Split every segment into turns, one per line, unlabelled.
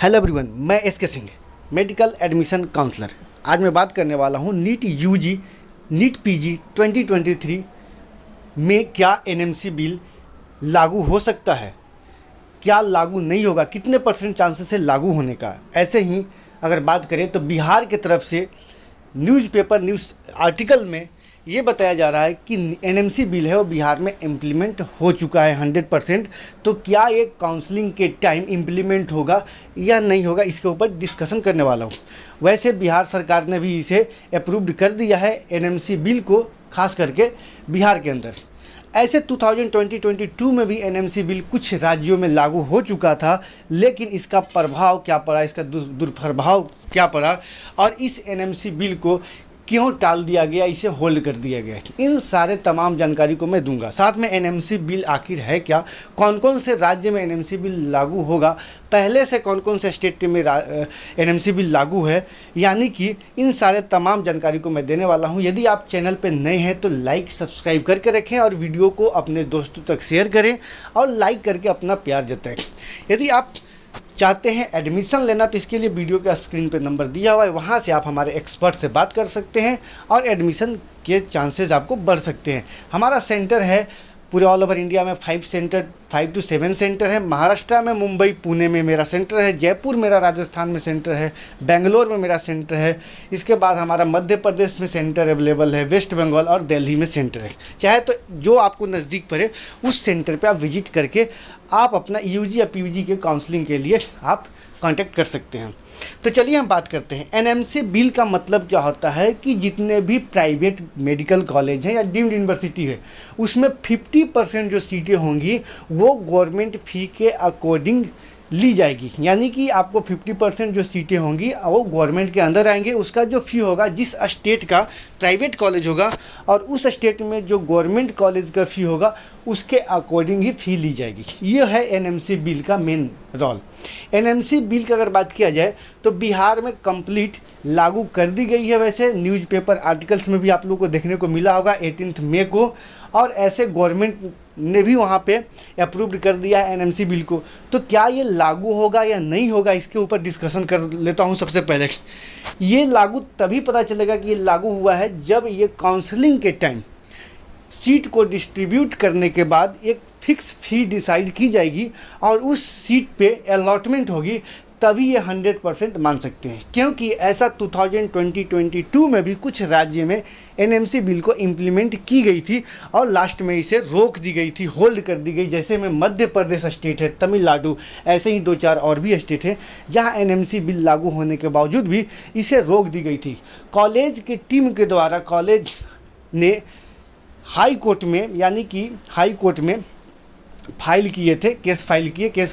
Hello everyone, मैं S के Singh, medical admission counsellor. आज मैं बात करने वाला हूँ नीट यूजी नीट पीजी 2023 में क्या एनएमसी बिल लागू हो सकता है, क्या लागू नहीं होगा, कितने % चांसेस है लागू होने का। ऐसे ही अगर बात करें तो बिहार की तरफ से न्यूज़ आर्टिकल में ये बताया जा रहा है कि एनएमसी बिल है वो बिहार में इम्प्लीमेंट हो चुका है 100%। तो क्या ये काउंसलिंग के टाइम इम्प्लीमेंट होगा या नहीं होगा, इसके ऊपर डिस्कशन करने वाला हूँ। वैसे बिहार सरकार ने भी इसे अप्रूव्ड कर दिया है एनएमसी बिल को, खास करके बिहार के अंदर। ऐसे 2022 में भी एनएमसी बिल कुछ राज्यों में लागू हो चुका था, लेकिन इसका प्रभाव क्या पड़ा, इसका दुष्प्रभाव क्या पड़ा और इस एनएमसी बिल को क्यों टाल दिया गया, इसे होल्ड कर दिया गया, इन सारे तमाम जानकारी को मैं दूंगा। साथ में एनएमसी बिल आखिर है क्या, कौन कौन से राज्य में एनएमसी बिल लागू होगा, पहले से कौन कौन से स्टेट में एनएमसी बिल लागू है, यानी कि इन सारे तमाम जानकारी को मैं देने वाला हूं। यदि आप चैनल पर नए हैं तो लाइक सब्सक्राइब करके रखें और वीडियो को अपने दोस्तों तक शेयर करें और लाइक करके अपना प्यार जताएं। यदि आप चाहते हैं एडमिशन लेना तो इसके लिए वीडियो के स्क्रीन पे नंबर दिया हुआ है, वहाँ से आप हमारे एक्सपर्ट से बात कर सकते हैं और एडमिशन के चांसेस आपको बढ़ सकते हैं। हमारा सेंटर है पूरे ऑल ओवर इंडिया में 5 to 7 सेंटर है। महाराष्ट्र में मुंबई पुणे में मेरा सेंटर है, जयपुर मेरा राजस्थान में सेंटर है, बेंगलोर में मेरा सेंटर है। इसके बाद हमारा मध्य प्रदेश में सेंटर अवेलेबल है, वेस्ट बंगाल और दिल्ली में सेंटर है। चाहे तो जो आपको नज़दीक पड़े उस सेंटर पे आप विजिट करके आप अपना यूजी या पीजी के काउंसलिंग के लिए आप कांटेक्ट कर सकते हैं। तो चलिए हम बात करते हैं एनएमसी बिल का मतलब क्या होता है कि जितने भी प्राइवेट मेडिकल कॉलेज हैं या डीम्ड यूनिवर्सिटी है उसमें 50% जो सीटें होंगी वो गवर्नमेंट फ़ी के अकॉर्डिंग ली जाएगी, यानी कि आपको 50% जो सीटें होंगी वो गवर्नमेंट के अंदर आएंगे। उसका जो फ़ी होगा, जिस स्टेट का प्राइवेट कॉलेज होगा और उस स्टेट में जो गवर्नमेंट कॉलेज का फ़ी होगा उसके अकॉर्डिंग ही फ़ी ली जाएगी। ये है एनएमसी बिल का मेन रोल। एनएमसी बिल की अगर बात किया जाए तो बिहार में कंप्लीट लागू कर दी गई है। वैसे न्यूज़पेपर आर्टिकल्स में भी आप लोगों को देखने को मिला होगा 18 मई को, और ऐसे गवर्नमेंट ने भी वहाँ पे अप्रूव्ड कर दिया है एनएमसी बिल को। तो क्या ये लागू होगा या नहीं होगा, इसके ऊपर डिस्कशन कर लेता हूँ। सबसे पहले ये लागू तभी पता चलेगा कि ये लागू हुआ है जब ये काउंसलिंग के टाइम सीट को डिस्ट्रीब्यूट करने के बाद एक फिक्स फ़ी डिसाइड की जाएगी और उस सीट पे अलॉटमेंट होगी, तभी ये 100% मान सकते हैं। क्योंकि ऐसा 2022 में भी कुछ राज्य में एनएमसी बिल को इम्प्लीमेंट की गई थी और लास्ट में इसे रोक दी गई थी, होल्ड कर दी गई। जैसे में मध्य प्रदेश स्टेट है, तमिलनाडु, ऐसे ही 2-4 और भी स्टेट हैं जहां एनएमसी बिल लागू होने के बावजूद भी इसे रोक दी गई थी। कॉलेज की टीम के द्वारा कॉलेज ने हाई कोर्ट में, यानी कि हाई कोर्ट में फाइल किए थे, केस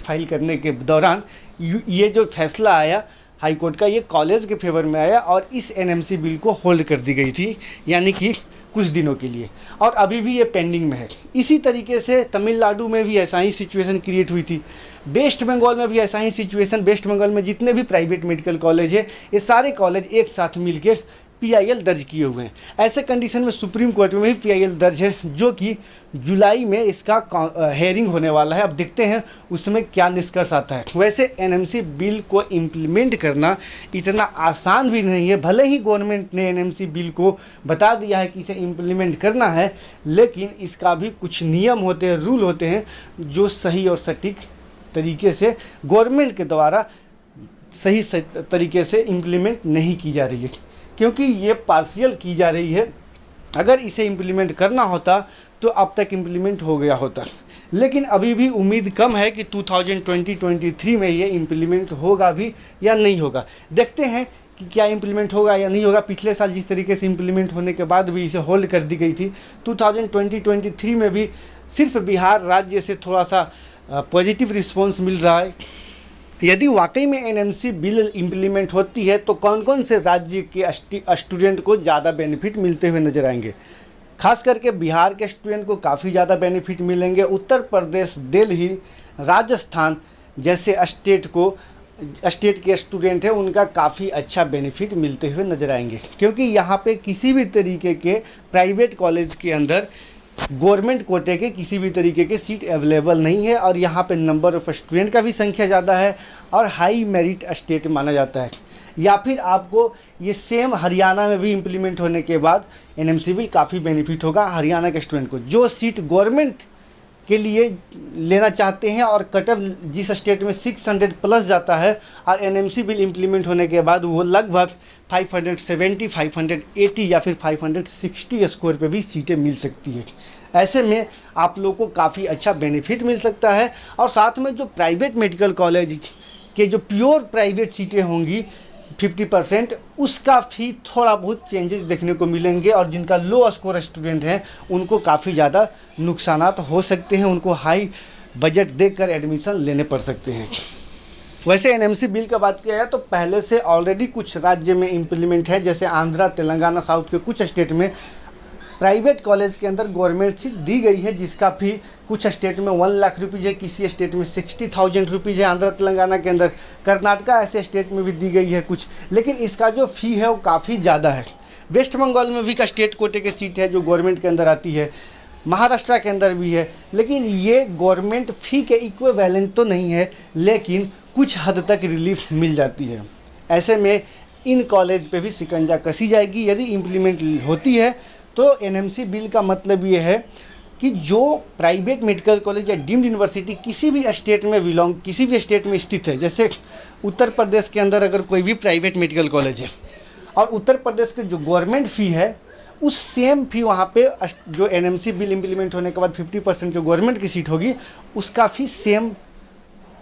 फाइल करने के दौरान ये जो फैसला आया हाई कोर्ट का, ये कॉलेज के फेवर में आया और इस एनएमसी बिल को होल्ड कर दी गई थी, यानी कि कुछ दिनों के लिए, और अभी भी ये पेंडिंग में है। इसी तरीके से तमिलनाडु में भी ऐसा ही सिचुएशन क्रिएट हुई थी, वेस्ट बंगाल में भी ऐसा ही सिचुएशन। वेस्ट बंगाल में जितने भी प्राइवेट मेडिकल कॉलेज है ये सारे कॉलेज एक साथ मिलके पीआईएल दर्ज किए हुए हैं। ऐसे कंडीशन में सुप्रीम कोर्ट में भी पीआईएल दर्ज है, जो कि जुलाई में इसका हेयरिंग होने वाला है। अब देखते हैं उसमें क्या निष्कर्ष आता है। वैसे एनएमसी बिल को इम्प्लीमेंट करना इतना आसान भी नहीं है। भले ही गवर्नमेंट ने एनएमसी बिल को बता दिया है कि इसे इम्प्लीमेंट करना है, लेकिन इसका भी कुछ नियम होते हैं, रूल होते हैं जो सही और सटीक तरीके से गवर्नमेंट के द्वारा सही तरीके से इम्प्लीमेंट नहीं की जा रही है, क्योंकि ये पार्शियल की जा रही है। अगर इसे इम्प्लीमेंट करना होता तो अब तक इम्प्लीमेंट हो गया होता, लेकिन अभी भी उम्मीद कम है कि 2023 में ये इम्प्लीमेंट होगा भी या नहीं होगा। देखते हैं कि क्या इम्प्लीमेंट होगा या नहीं होगा। पिछले साल जिस तरीके से इम्प्लीमेंट होने के बाद भी इसे होल्ड कर दी गई थी, 2023 में भी सिर्फ बिहार राज्य से थोड़ा सा पॉजिटिव रिस्पॉन्स मिल रहा है। यदि वाकई में एनएमसी बिल इम्प्लीमेंट होती है तो कौन कौन से राज्य के स्टूडेंट को ज़्यादा बेनिफिट मिलते हुए नजर आएंगे। खास करके बिहार के स्टूडेंट को काफ़ी ज़्यादा बेनिफिट मिलेंगे। उत्तर प्रदेश, दिल्ली, राजस्थान जैसे स्टेट के स्टूडेंट हैं उनका काफ़ी अच्छा बेनिफिट मिलते हुए नजर आएंगे, क्योंकि यहाँ पे किसी भी तरीके के प्राइवेट कॉलेज के अंदर गवर्नमेंट कोटे के किसी भी तरीके के सीट अवेलेबल नहीं है और यहाँ पे नंबर ऑफ स्टूडेंट का भी संख्या ज़्यादा है और हाई मेरिट स्टेट माना जाता है। या फिर आपको ये सेम हरियाणा में भी इम्प्लीमेंट होने के बाद एनएमसी बिल काफ़ी बेनिफिट होगा हरियाणा के स्टूडेंट को, जो सीट गवर्नमेंट के लिए लेना चाहते हैं और कट ऑफ जिस स्टेट में 600 प्लस जाता है और एनएमसी बिल इम्प्लीमेंट होने के बाद वो लगभग 570, 580 या फिर 560 स्कोर पे भी सीटें मिल सकती है। ऐसे में आप लोगों को काफ़ी अच्छा बेनिफिट मिल सकता है। और साथ में जो प्राइवेट मेडिकल कॉलेज के जो प्योर प्राइवेट सीटें होंगी 50%, उसका भी थोड़ा बहुत चेंजेस देखने को मिलेंगे और जिनका लो स्कोर स्टूडेंट हैं उनको काफ़ी ज़्यादा नुकसानात हो सकते हैं, उनको हाई बजट देकर एडमिशन लेने पड़ सकते हैं। वैसे एनएमसी बिल का बात किया जाए तो पहले से ऑलरेडी कुछ राज्य में इम्प्लीमेंट है, जैसे आंध्रा, तेलंगाना, साउथ के कुछ स्टेट में प्राइवेट कॉलेज के अंदर गवर्नमेंट सीट दी गई है, जिसका भी कुछ स्टेट में 1 लाख रुपीज़ है, किसी स्टेट में 60,000 रुपीज़ है, आंध्र तेलंगाना के अंदर। कर्नाटका ऐसे स्टेट में भी दी गई है कुछ, लेकिन इसका जो फ़ी है वो काफ़ी ज़्यादा है। वेस्ट बंगाल में भी का स्टेट कोटे की सीट है जो गवर्नमेंट के अंदर आती है, महाराष्ट्र के अंदर भी है, लेकिन ये गवर्नमेंट फ़ी के इक्विवेलेंट तो नहीं है, लेकिन कुछ हद तक रिलीफ मिल जाती है। ऐसे में इन कॉलेज पे भी शिकंजा कसी जाएगी यदि इम्प्लीमेंट होती है। तो एनएमसी बिल का मतलब ये है कि जो प्राइवेट मेडिकल कॉलेज या डीम्ड यूनिवर्सिटी किसी भी स्टेट में स्थित है, जैसे उत्तर प्रदेश के अंदर अगर कोई भी प्राइवेट मेडिकल कॉलेज है और उत्तर प्रदेश के जो गवर्नमेंट फ़ी है उस सेम फी वहाँ पे जो एनएमसी बिल इम्प्लीमेंट होने के बाद 50% जो गवर्नमेंट की सीट होगी उसका फी सेम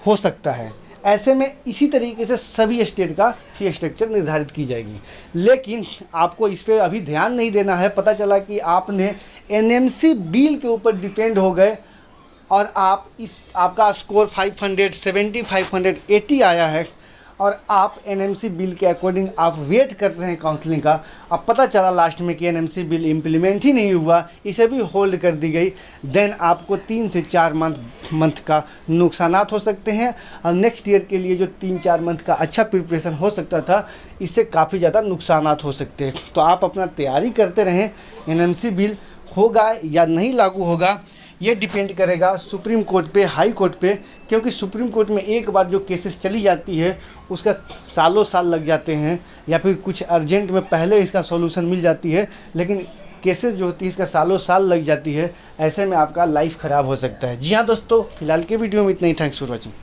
हो सकता है। ऐसे में इसी तरीके से सभी स्टेट का फी स्ट्रक्चर निर्धारित की जाएगी, लेकिन आपको इस पर अभी ध्यान नहीं देना है। पता चला कि आपने एनएमसी बिल के ऊपर डिपेंड हो गए और आपका स्कोर 570, 580 आया है और आप एनएमसी बिल के अकॉर्डिंग आप वेट कर रहे हैं काउंसलिंग का। अब पता चला लास्ट में कि एनएमसी बिल इम्प्लीमेंट ही नहीं हुआ, इसे भी होल्ड कर दी गई, देन आपको 3 से 4 मंथ का नुकसानात हो सकते हैं और नेक्स्ट ईयर के लिए जो 3-4 मंथ का अच्छा प्रिपरेशन हो सकता था, इससे काफ़ी ज़्यादा नुकसानात हो सकते हैं। तो आप अपना तैयारी करते रहें। एनएमसी बिल होगा या नहीं लागू होगा ये डिपेंड करेगा सुप्रीम कोर्ट पे, हाई कोर्ट पे, क्योंकि सुप्रीम कोर्ट में एक बार जो केसेस चली जाती है उसका सालों साल लग जाते हैं, या फिर कुछ अर्जेंट में पहले इसका सॉल्यूशन मिल जाती है, लेकिन केसेस जो होती है इसका सालों साल लग जाती है। ऐसे में आपका लाइफ ख़राब हो सकता है। जी हाँ दोस्तों, फिलहाल के वीडियो में इतना ही। Thanks for watching.